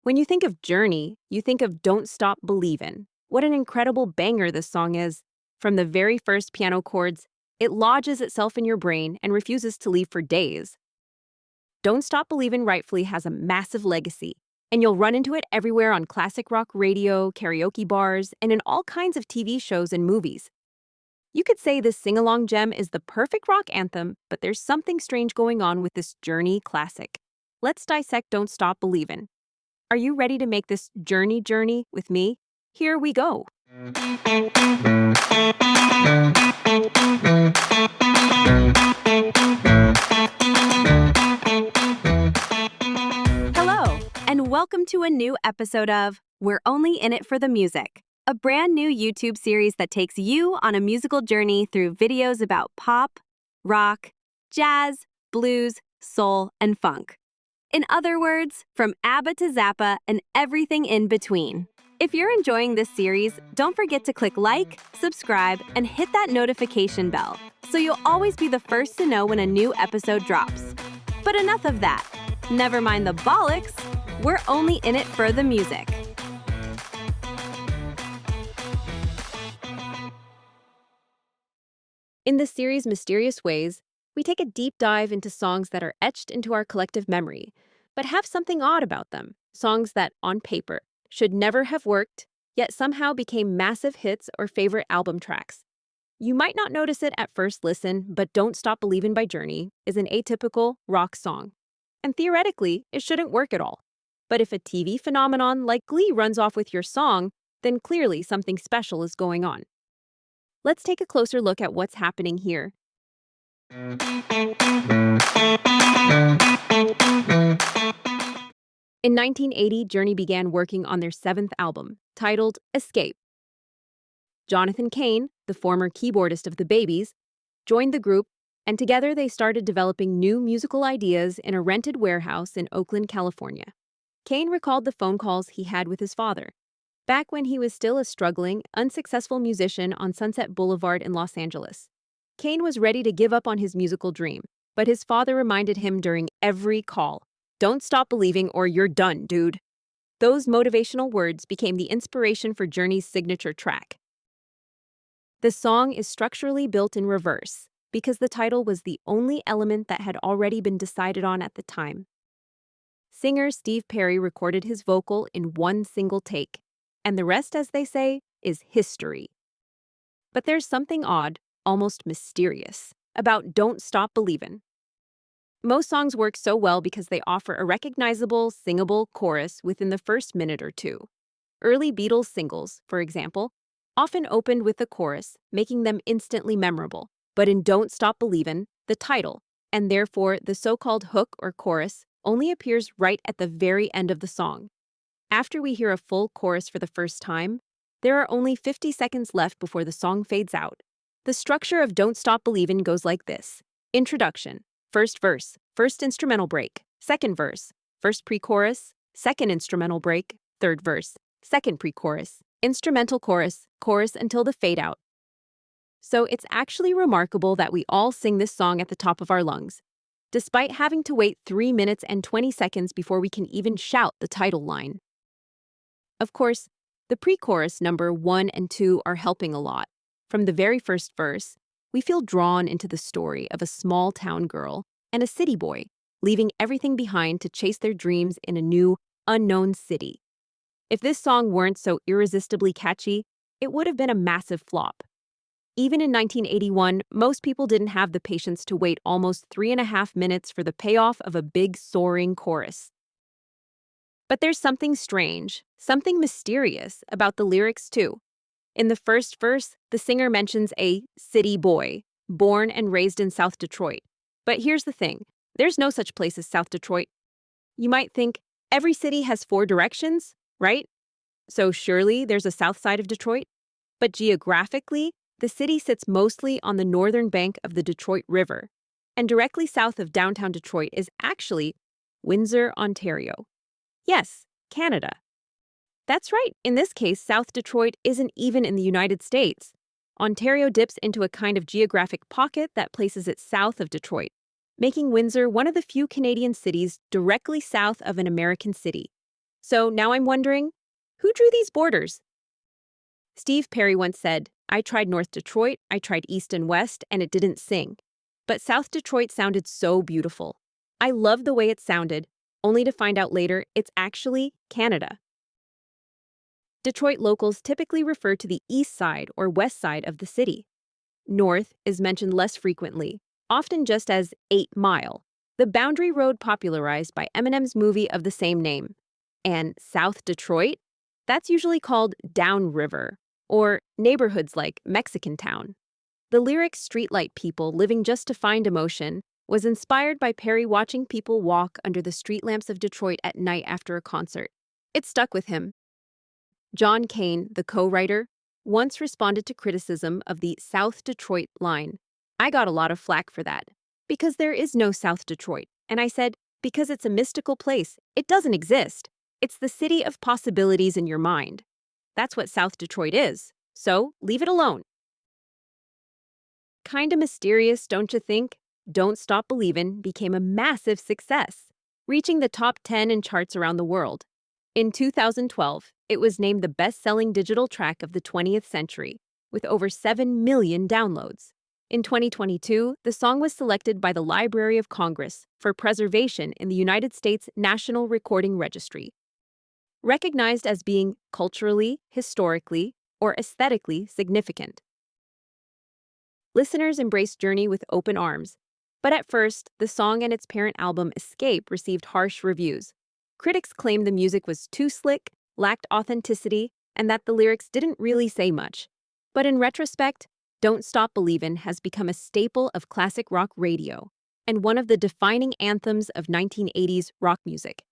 When you think of Journey, you think of Don't Stop Believin'. What an incredible banger this song is. From the very first piano chords, it lodges itself in your brain and refuses to leave for days. Don't Stop Believin' rightfully has a massive legacy, and you'll run into it everywhere on classic rock radio, karaoke bars, and in all kinds of TV shows and movies. You could say this sing-along gem is the perfect rock anthem, but there's something strange going on with this Journey classic. Let's dissect Don't Stop Believin'. Are you ready to make this journey with me? Here we go. Hello, and welcome to a new episode of We're Only in It for the Music, a brand new YouTube series that takes you on a musical journey through videos about pop, rock, jazz, blues, soul, and funk. In other words, from ABBA to Zappa and everything in between. If you're enjoying this series, don't forget to click like, subscribe, and hit that notification bell so you'll always be the first to know when a new episode drops. But enough of that. Never mind the bollocks. We're only in it for the music. In the series Mysterious Ways, we take a deep dive into songs that are etched into our collective memory, but have something odd about them. Songs that, on paper, should never have worked, yet somehow became massive hits or favorite album tracks. You might not notice it at first listen, but Don't Stop Believin' by Journey is an atypical rock song. And theoretically, it shouldn't work at all. But if a TV phenomenon like Glee runs off with your song, then clearly something special is going on. Let's take a closer look at what's happening here. In 1980, Journey began working on their seventh album, titled Escape. Jonathan Cain, the former keyboardist of the Babies, joined the group, and together they started developing new musical ideas in a rented warehouse in Oakland, California. Cain recalled the phone calls he had with his father, back when he was still a struggling, unsuccessful musician on Sunset Boulevard in Los Angeles. Cain was ready to give up on his musical dream, but his father reminded him during every call, "Don't stop believing or you're done, dude." Those motivational words became the inspiration for Journey's signature track. The song is structurally built in reverse because the title was the only element that had already been decided on at the time. Singer Steve Perry recorded his vocal in one single take, and the rest, as they say, is history. But there's something odd, almost mysterious, about Don't Stop Believin'. Most songs work so well because they offer a recognizable, singable chorus within the first minute or two. Early Beatles singles, for example, often opened with the chorus, making them instantly memorable. But in Don't Stop Believin', the title, and therefore the so-called hook or chorus, only appears right at the very end of the song. After we hear a full chorus for the first time, there are only 50 seconds left before the song fades out. The structure of Don't Stop Believin' goes like this. Introduction. First verse, first instrumental break. Second verse, first pre-chorus. Second instrumental break. Third verse, second pre-chorus. Instrumental chorus, chorus until the fade out. So it's actually remarkable that we all sing this song at the top of our lungs, despite having to wait 3 minutes and 20 seconds before we can even shout the title line. Of course, the pre-chorus number 1 and 2 are helping a lot. From the very first verse, we feel drawn into the story of a small-town girl and a city boy, leaving everything behind to chase their dreams in a new, unknown city. If this song weren't so irresistibly catchy, it would have been a massive flop. Even in 1981, most people didn't have the patience to wait almost 3.5 minutes for the payoff of a big, soaring chorus. But there's something strange, something mysterious about the lyrics too. In the first verse, the singer mentions a city boy, born and raised in South Detroit. But here's the thing, there's no such place as South Detroit. You might think, every city has 4 directions, right? So surely there's a south side of Detroit? But geographically, the city sits mostly on the northern bank of the Detroit River, and directly south of downtown Detroit is actually Windsor, Ontario. Yes, Canada. That's right, in this case, South Detroit isn't even in the United States. Ontario dips into a kind of geographic pocket that places it south of Detroit, making Windsor one of the few Canadian cities directly south of an American city. So now I'm wondering, who drew these borders? Steve Perry once said, "I tried North Detroit, I tried East and West, and it didn't sing. But South Detroit sounded so beautiful. I loved the way it sounded, only to find out later it's actually Canada." Detroit locals typically refer to the east side or west side of the city. North is mentioned less frequently, often just as 8 Mile, the boundary road popularized by Eminem's movie of the same name. And South Detroit? That's usually called Downriver, or neighborhoods like Mexican Town. The lyric "Streetlight People Living Just to Find Emotion" was inspired by Perry watching people walk under the street lamps of Detroit at night after a concert. It stuck with him. John Kane, the co-writer, once responded to criticism of the South Detroit line. "I got a lot of flack for that, because there is no South Detroit. And I said, because it's a mystical place. It doesn't exist. It's the city of possibilities in your mind. That's what South Detroit is. So leave it alone." Kinda mysterious, don't you think? Don't Stop Believin' became a massive success, reaching the top 10 in charts around the world. In 2012, it was named the best-selling digital track of the 20th century, with over 7 million downloads. In 2022, the song was selected by the Library of Congress for preservation in the United States National Recording Registry. Recognized as being culturally, historically, or aesthetically significant. Listeners embraced Journey with open arms, but at first, the song and its parent album Escape received harsh reviews. Critics claimed the music was too slick, lacked authenticity, and that the lyrics didn't really say much. But in retrospect, Don't Stop Believin' has become a staple of classic rock radio and one of the defining anthems of 1980s rock music.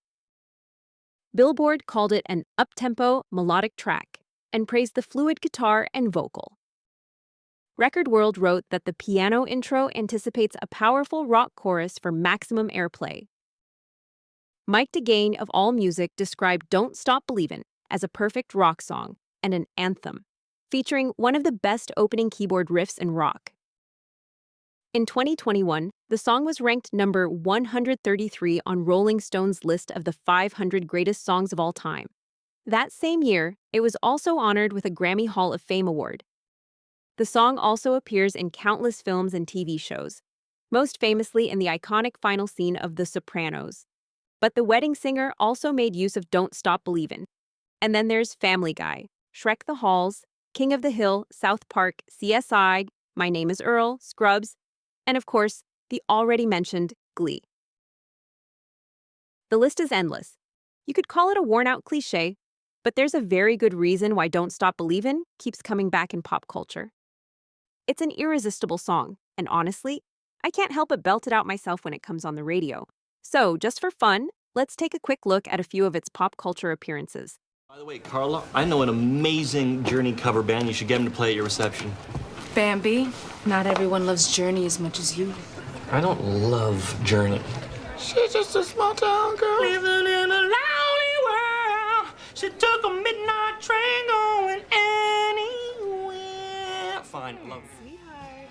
Billboard called it an up-tempo, melodic track and praised the fluid guitar and vocal. Record World wrote that the piano intro anticipates a powerful rock chorus for maximum airplay. Mike DeGain of AllMusic described Don't Stop Believin' as a perfect rock song and an anthem, featuring one of the best opening keyboard riffs in rock. In 2021, the song was ranked number 133 on Rolling Stone's list of the 500 greatest songs of all time. That same year, it was also honored with a Grammy Hall of Fame award. The song also appears in countless films and TV shows, most famously in the iconic final scene of The Sopranos. But The Wedding Singer also made use of Don't Stop Believin'. And then there's Family Guy, Shrek the Halls, King of the Hill, South Park, CSI, My Name is Earl, Scrubs, and of course, the already mentioned Glee. The list is endless. You could call it a worn-out cliché, but there's a very good reason why Don't Stop Believin' keeps coming back in pop culture. It's an irresistible song, and honestly, I can't help but belt it out myself when it comes on the radio. So, just for fun, let's take a quick look at a few of its pop culture appearances. By the way, Carla, I know an amazing Journey cover band. You should get them to play at your reception. Bambi, not everyone loves Journey as much as you. I don't love Journey. She's just a small town girl living in a lonely world. She took a midnight train going anywhere. Fine, love her. Sweetheart.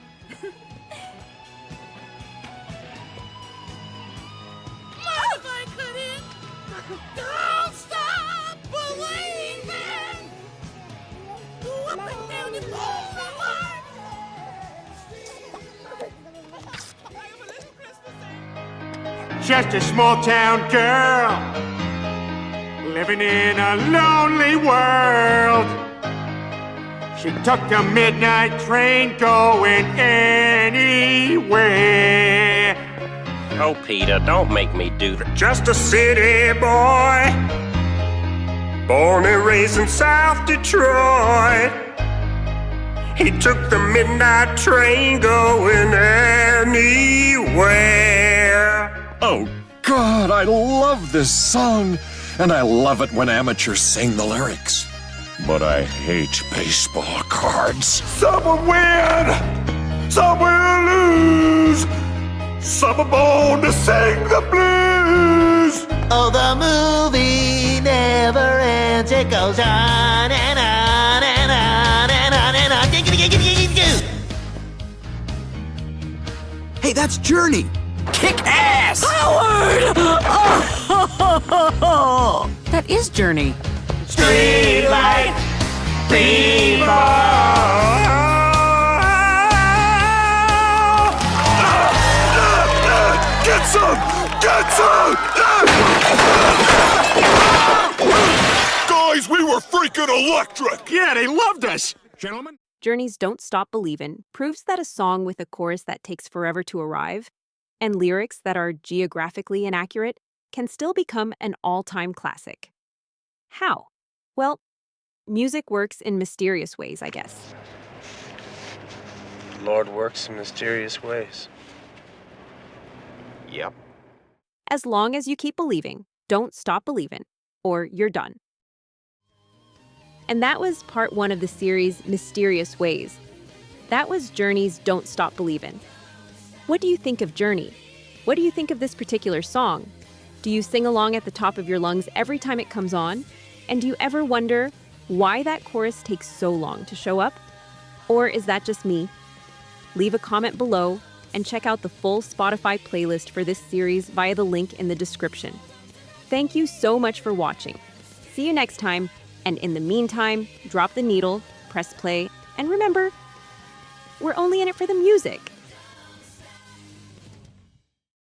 If I couldn't, don't stop believing. Go up and down and over. Just a small town girl living in a lonely world. She took the midnight train going anywhere. Oh, Peter, don't make me do that. Just a city boy, born and raised in South Detroit. He took the midnight train going anywhere. Oh, God, I love this song. And I love it when amateurs sing the lyrics. But I hate baseball cards. Some will win, some will lose. Some are born to sing the blues. Oh, the movie never ends. It goes on and on and on and on and on. Hey, that's Journey. Kick ass! Howard! That is Journey. Streetlight people. Get some! Get some! Guys, we were freaking electric! Yeah, they loved us. Gentlemen? Journey's Don't Stop Believin' proves that a song with a chorus that takes forever to arrive and lyrics that are geographically inaccurate can still become an all-time classic. How? Well, music works in mysterious ways, I guess. The Lord works in mysterious ways. Yep. As long as you keep believing, don't stop believin', or you're done. And that was part 1 of the series Mysterious Ways. That was Journey's Don't Stop Believin'. What do you think of Journey? What do you think of this particular song? Do you sing along at the top of your lungs every time it comes on? And do you ever wonder why that chorus takes so long to show up? Or is that just me? Leave a comment below and check out the full Spotify playlist for this series via the link in the description. Thank you so much for watching. See you next time, and in the meantime, drop the needle, press play, and remember, we're only in it for the music.